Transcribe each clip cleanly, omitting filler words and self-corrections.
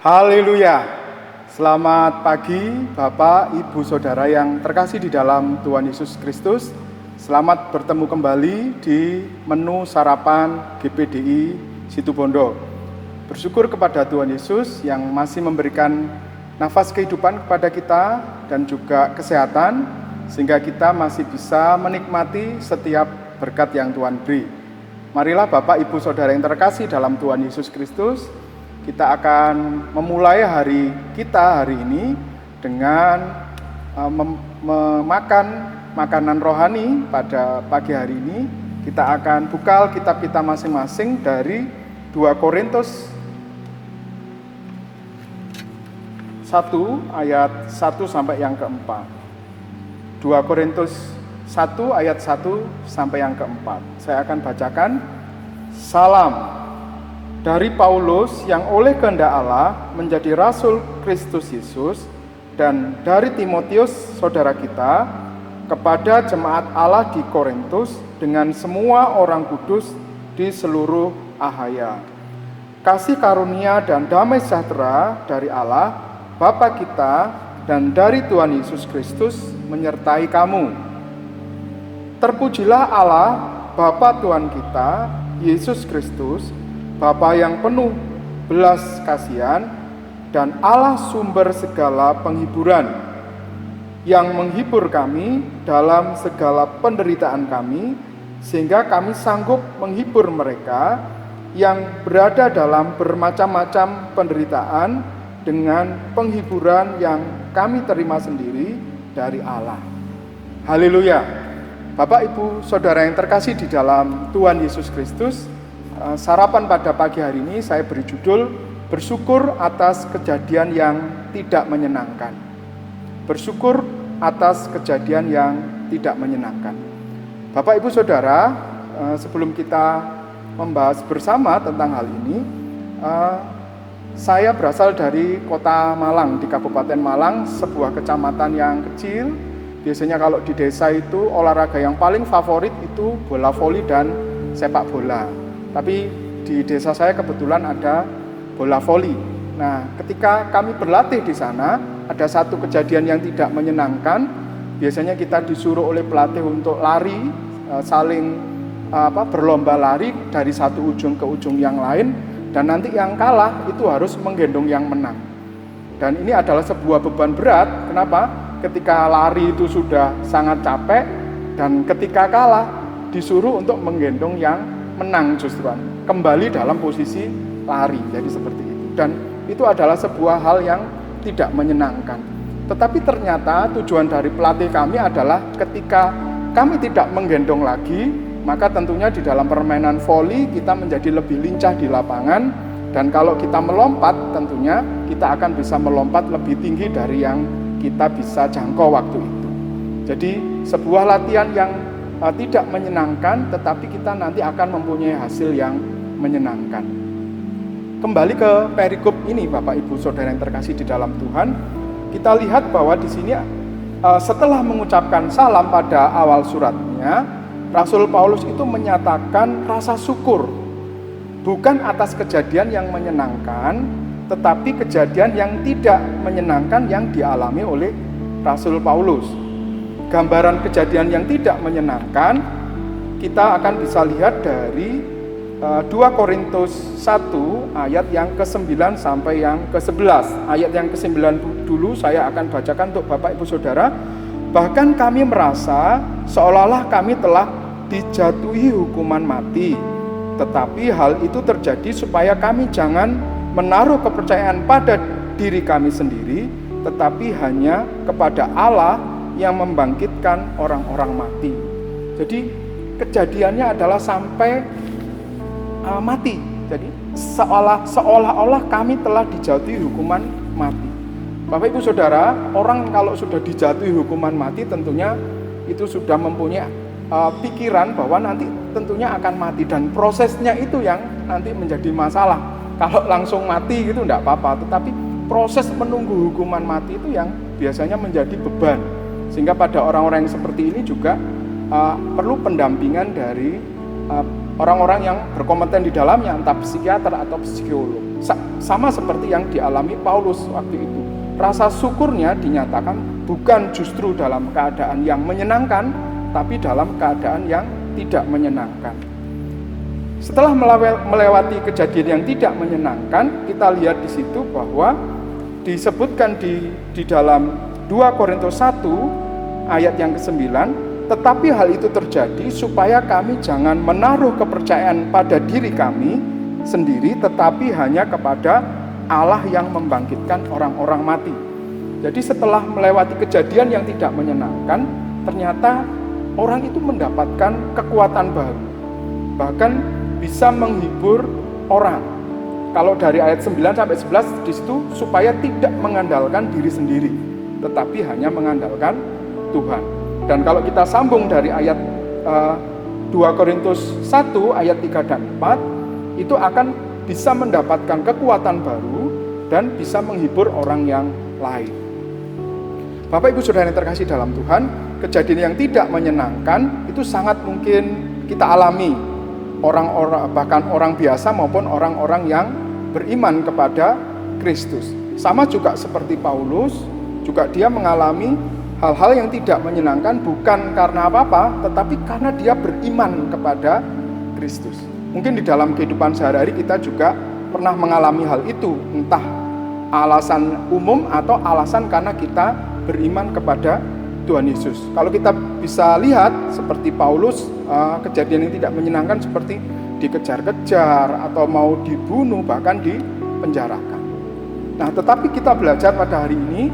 Haleluya. Selamat pagi Bapak, Ibu, Saudara yang terkasih di dalam Tuhan Yesus Kristus. Selamat bertemu kembali di menu sarapan GPDI Situbondo. Bersyukur kepada Tuhan Yesus yang masih memberikan nafas kehidupan kepada kita dan juga kesehatan, sehingga kita masih bisa menikmati setiap berkat yang Tuhan beri. Marilah Bapak, Ibu, Saudara yang terkasih dalam Tuhan Yesus Kristus, kita akan memulai hari kita hari ini dengan memakan makanan rohani. Pada pagi hari ini kita akan buka Alkitab kita masing-masing dari 2 Korintus 1 ayat 1 sampai yang keempat. 2 Korintus 1 ayat 1 sampai yang keempat. Saya akan bacakan. Salam dari Paulus yang oleh kehendak Allah menjadi rasul Kristus Yesus, dan dari Timotius saudara kita, kepada jemaat Allah di Korintus dengan semua orang kudus di seluruh Ahaya. Kasih karunia dan damai sejahtera dari Allah Bapa kita dan dari Tuhan Yesus Kristus menyertai kamu. Terpujilah Allah Bapa Tuhan kita Yesus Kristus, Bapa yang penuh belas kasihan dan Allah sumber segala penghiburan, yang menghibur kami dalam segala penderitaan kami, sehingga kami sanggup menghibur mereka yang berada dalam bermacam-macam penderitaan dengan penghiburan yang kami terima sendiri dari Allah. Haleluya. Bapak, Ibu, Saudara yang terkasih di dalam Tuhan Yesus Kristus, sarapan pada pagi hari ini saya beri judul bersyukur atas kejadian yang tidak menyenangkan. Bersyukur atas kejadian yang tidak menyenangkan. Bapak, Ibu, Saudara, sebelum kita membahas bersama tentang hal ini, saya berasal dari kota Malang, di Kabupaten Malang, sebuah kecamatan yang kecil. Biasanya kalau di desa itu olahraga yang paling favorit itu bola voli dan sepak bola. Tapi di desa saya kebetulan ada bola voli. Nah, ketika kami berlatih di sana, ada satu kejadian yang tidak menyenangkan. Biasanya kita disuruh oleh pelatih untuk lari, saling berlomba lari dari satu ujung ke ujung yang lain, dan nanti yang kalah itu harus menggendong yang menang. Dan ini adalah sebuah beban berat. Kenapa? Ketika lari itu sudah sangat capek, dan ketika kalah disuruh untuk menggendong yang menang, justru kembali dalam posisi lari. Jadi seperti itu. Dan itu adalah sebuah hal yang tidak menyenangkan. Tetapi ternyata tujuan dari pelatih kami adalah ketika kami tidak menggendong lagi, maka tentunya di dalam permainan voli kita menjadi lebih lincah di lapangan, dan kalau kita melompat tentunya kita akan bisa melompat lebih tinggi dari yang kita bisa jangkau waktu itu. Jadi sebuah latihan yang tidak menyenangkan, tetapi kita nanti akan mempunyai hasil yang menyenangkan. Kembali ke perikop ini, Bapak, Ibu, Saudara yang terkasih di dalam Tuhan, kita lihat bahwa di sini setelah mengucapkan salam pada awal suratnya, Rasul Paulus itu menyatakan rasa syukur bukan atas kejadian yang menyenangkan, tetapi kejadian yang tidak menyenangkan yang dialami oleh Rasul Paulus. Gambaran kejadian yang tidak menyenangkan kita akan bisa lihat dari 2 Korintus 1 ayat yang ke-9 sampai yang ke-11. Ayat yang ke-9 dulu saya akan bacakan untuk Bapak, Ibu, Saudara. Bahkan kami merasa seolah-olah kami telah dijatuhi hukuman mati, tetapi hal itu terjadi supaya kami jangan menaruh kepercayaan pada diri kami sendiri, tetapi hanya kepada Allah yang membangkitkan orang-orang mati. Jadi kejadiannya adalah sampai mati. Jadi seolah-olah kami telah dijatuhi hukuman mati. Bapak, Ibu, Saudara, orang kalau sudah dijatuhi hukuman mati tentunya itu sudah mempunyai pikiran bahwa nanti tentunya akan mati, dan prosesnya itu yang nanti menjadi masalah. Kalau langsung mati gitu enggak apa-apa, tetapi proses menunggu hukuman mati itu yang biasanya menjadi beban. Sehingga pada orang-orang yang seperti ini juga perlu pendampingan dari orang-orang yang berkompeten di dalamnya, entah psikiater atau psikolog. Sama seperti yang dialami Paulus waktu itu. Rasa syukurnya dinyatakan bukan justru dalam keadaan yang menyenangkan, tapi dalam keadaan yang tidak menyenangkan. Setelah melewati kejadian yang tidak menyenangkan, kita lihat di situ bahwa disebutkan di dalam 2 Korintus 1 ayat yang ke-9, tetapi hal itu terjadi supaya kami jangan menaruh kepercayaan pada diri kami sendiri, tetapi hanya kepada Allah yang membangkitkan orang-orang mati. Jadi setelah melewati kejadian yang tidak menyenangkan, ternyata orang itu mendapatkan kekuatan baru. Bahkan bisa menghibur orang. Kalau dari ayat 9 sampai 11 di situ, supaya tidak mengandalkan diri sendiri, tetapi hanya mengandalkan Tuhan. Dan kalau kita sambung dari ayat 2 Korintus 1 ayat 3 dan 4, itu akan bisa mendapatkan kekuatan baru dan bisa menghibur orang yang lain. Bapak Ibu Saudara yang terkasih dalam Tuhan, kejadian yang tidak menyenangkan itu sangat mungkin kita alami, orang-orang, bahkan orang biasa maupun orang-orang yang beriman kepada Kristus. Sama juga seperti Paulus, juga dia mengalami hal-hal yang tidak menyenangkan bukan karena apa-apa, tetapi karena dia beriman kepada Kristus. Mungkin di dalam kehidupan sehari-hari kita juga pernah mengalami hal itu, entah alasan umum atau alasan karena kita beriman kepada Tuhan Yesus. Kalau kita bisa lihat seperti Paulus, kejadian yang tidak menyenangkan seperti dikejar-kejar atau mau dibunuh, bahkan dipenjarakan. Nah, tetapi kita belajar pada hari ini,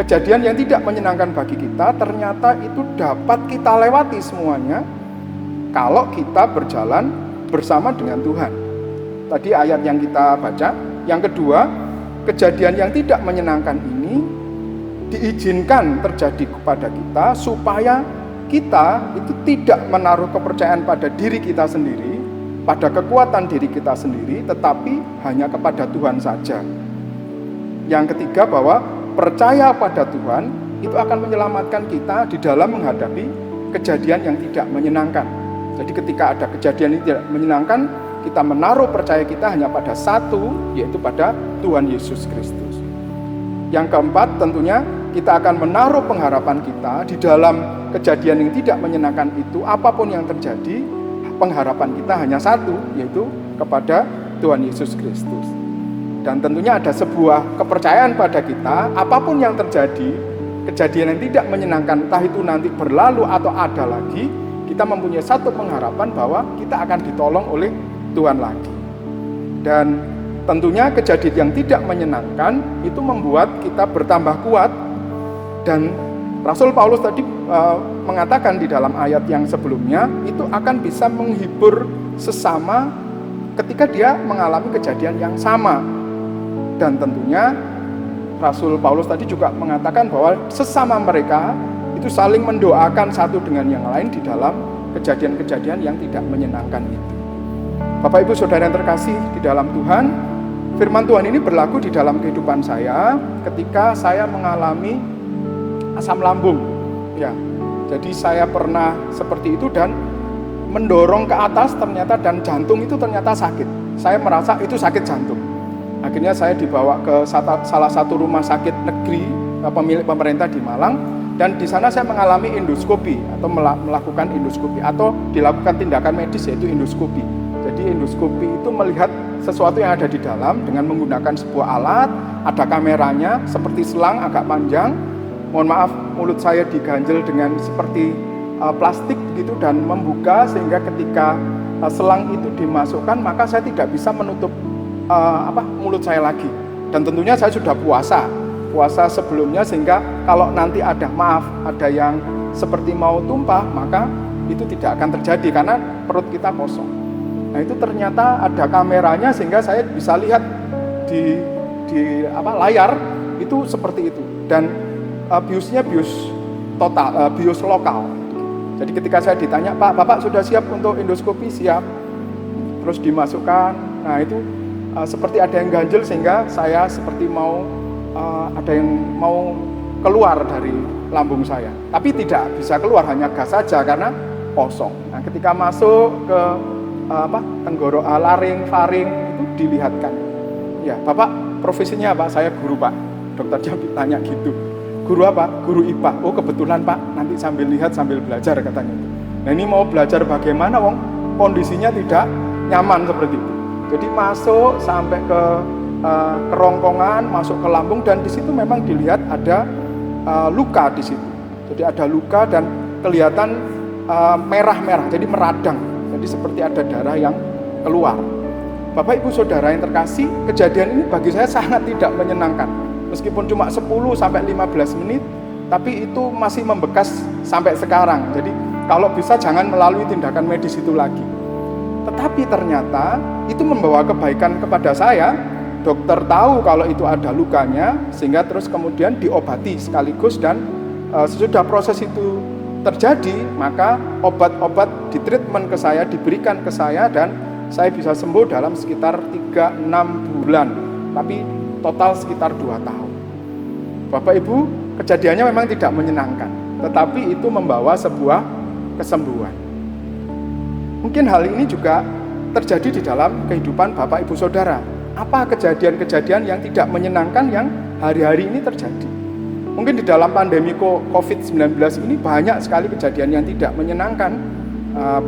kejadian yang tidak menyenangkan bagi kita ternyata itu dapat kita lewati semuanya kalau kita berjalan bersama dengan Tuhan. Tadi ayat yang kita baca. Yang kedua, kejadian yang tidak menyenangkan ini diizinkan terjadi kepada kita supaya kita itu tidak menaruh kepercayaan pada diri kita sendiri, pada kekuatan diri kita sendiri, tetapi hanya kepada Tuhan saja. Yang ketiga, bahwa percaya pada Tuhan itu akan menyelamatkan kita di dalam menghadapi kejadian yang tidak menyenangkan. Jadi ketika ada kejadian yang tidak menyenangkan, kita menaruh percaya kita hanya pada satu, yaitu pada Tuhan Yesus Kristus. Yang keempat, tentunya kita akan menaruh pengharapan kita di dalam kejadian yang tidak menyenangkan itu, apapun yang terjadi, pengharapan kita hanya satu, yaitu kepada Tuhan Yesus Kristus. Dan tentunya ada sebuah kepercayaan pada kita, apapun yang terjadi, kejadian yang tidak menyenangkan, entah itu nanti berlalu atau ada lagi, kita mempunyai satu pengharapan bahwa kita akan ditolong oleh Tuhan lagi. Dan tentunya kejadian yang tidak menyenangkan itu membuat kita bertambah kuat. Dan Rasul Paulus tadi mengatakan di dalam ayat yang sebelumnya, itu akan bisa menghibur sesama ketika dia mengalami kejadian yang sama. Dan tentunya Rasul Paulus tadi juga mengatakan bahwa sesama mereka itu saling mendoakan satu dengan yang lain di dalam kejadian-kejadian yang tidak menyenangkan itu. Bapak Ibu Saudara yang terkasih di dalam Tuhan, firman Tuhan ini berlaku di dalam kehidupan saya ketika saya mengalami asam lambung. Ya, jadi saya pernah seperti itu dan mendorong ke atas ternyata, dan jantung itu ternyata sakit. Saya merasa itu sakit jantung. Akhirnya saya dibawa ke salah satu rumah sakit negeri pemilik pemerintah di Malang, dan di sana saya mengalami endoskopi atau melakukan endoskopi atau dilakukan tindakan medis yaitu endoskopi. Jadi endoskopi itu melihat sesuatu yang ada di dalam dengan menggunakan sebuah alat, ada kameranya seperti selang agak panjang. Mohon maaf, mulut saya diganjel dengan seperti plastik begitu dan membuka, sehingga ketika selang itu dimasukkan maka saya tidak bisa menutup mulut saya lagi. Dan tentunya saya sudah puasa sebelumnya, sehingga kalau nanti ada yang seperti mau tumpah, maka itu tidak akan terjadi karena perut kita kosong. Nah, itu ternyata ada kameranya sehingga saya bisa lihat di layar itu seperti itu, dan biusnya bius total, bius lokal. Jadi ketika saya ditanya, "Pak, Bapak sudah siap untuk endoskopi?" "Siap." Terus dimasukkan. Nah, itu seperti ada yang ganjel sehingga saya seperti ada yang mau keluar dari lambung saya, tapi tidak bisa keluar, hanya gas saja karena kosong. Nah, ketika masuk ke laring, faring itu dilihatkan. Ya, Bapak profesinya apa? Saya guru, Pak. Dokternya tanya gitu. Guru apa? Guru IPA. Oh, kebetulan, Pak. Nanti sambil lihat sambil belajar katanya. Nah, ini mau belajar bagaimana, wong kondisinya tidak nyaman seperti itu. Jadi masuk sampai ke kerongkongan, masuk ke lambung, dan di situ memang dilihat ada luka di situ. Jadi ada luka dan kelihatan merah-merah, jadi meradang. Jadi seperti ada darah yang keluar. Bapak Ibu Saudara yang terkasih, kejadian ini bagi saya sangat tidak menyenangkan. Meskipun cuma 10-15 menit, tapi itu masih membekas sampai sekarang. Jadi kalau bisa jangan melalui tindakan medis itu lagi. Tetapi ternyata itu membawa kebaikan kepada saya. Dokter tahu kalau itu ada lukanya, sehingga terus kemudian diobati sekaligus, dan sesudah proses itu terjadi, maka obat-obat ditreatment ke saya, diberikan ke saya, dan saya bisa sembuh dalam sekitar 3-6 bulan, tapi total sekitar 2 tahun. Bapak Ibu, kejadiannya memang tidak menyenangkan, tetapi itu membawa sebuah kesembuhan. Mungkin hal ini juga terjadi di dalam kehidupan Bapak Ibu Saudara. Apa kejadian-kejadian yang tidak menyenangkan yang hari-hari ini terjadi? Mungkin di dalam pandemi COVID-19 ini banyak sekali kejadian yang tidak menyenangkan.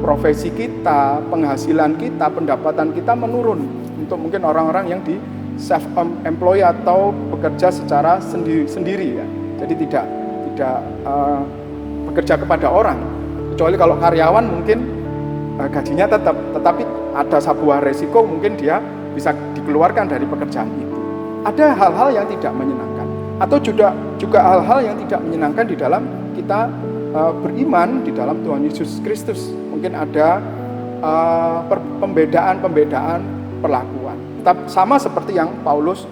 Profesi kita, penghasilan kita, pendapatan kita menurun. Untuk mungkin orang-orang yang di self-employed atau bekerja secara sendiri ya. Jadi tidak bekerja kepada orang. Kecuali kalau karyawan mungkin gajinya tetap, tetapi ada sebuah resiko mungkin dia bisa dikeluarkan dari pekerjaan itu. Ada hal-hal yang tidak menyenangkan, atau juga hal-hal yang tidak menyenangkan di dalam kita beriman di dalam Tuhan Yesus Kristus. Mungkin ada pembedaan perlakuan, sama seperti yang Paulus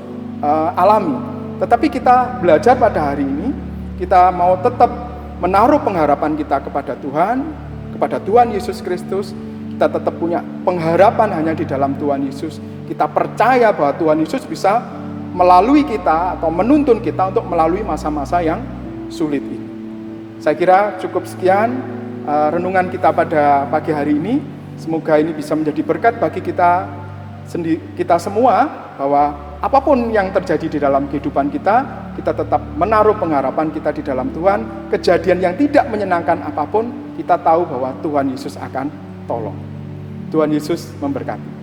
alami. Tetapi kita belajar pada hari ini, kita mau tetap menaruh pengharapan kita kepada Tuhan Yesus Kristus. Kita tetap punya pengharapan hanya di dalam Tuhan Yesus. Kita percaya bahwa Tuhan Yesus bisa melalui kita atau menuntun kita untuk melalui masa-masa yang sulit ini. Saya kira cukup sekian renungan kita pada pagi hari ini. Semoga ini bisa menjadi berkat bagi kita semua, bahwa apapun yang terjadi di dalam kehidupan kita tetap menaruh pengharapan kita di dalam Tuhan. Kejadian yang tidak menyenangkan apapun, kita tahu bahwa Tuhan Yesus akan tolong. Tuhan Yesus memberkati.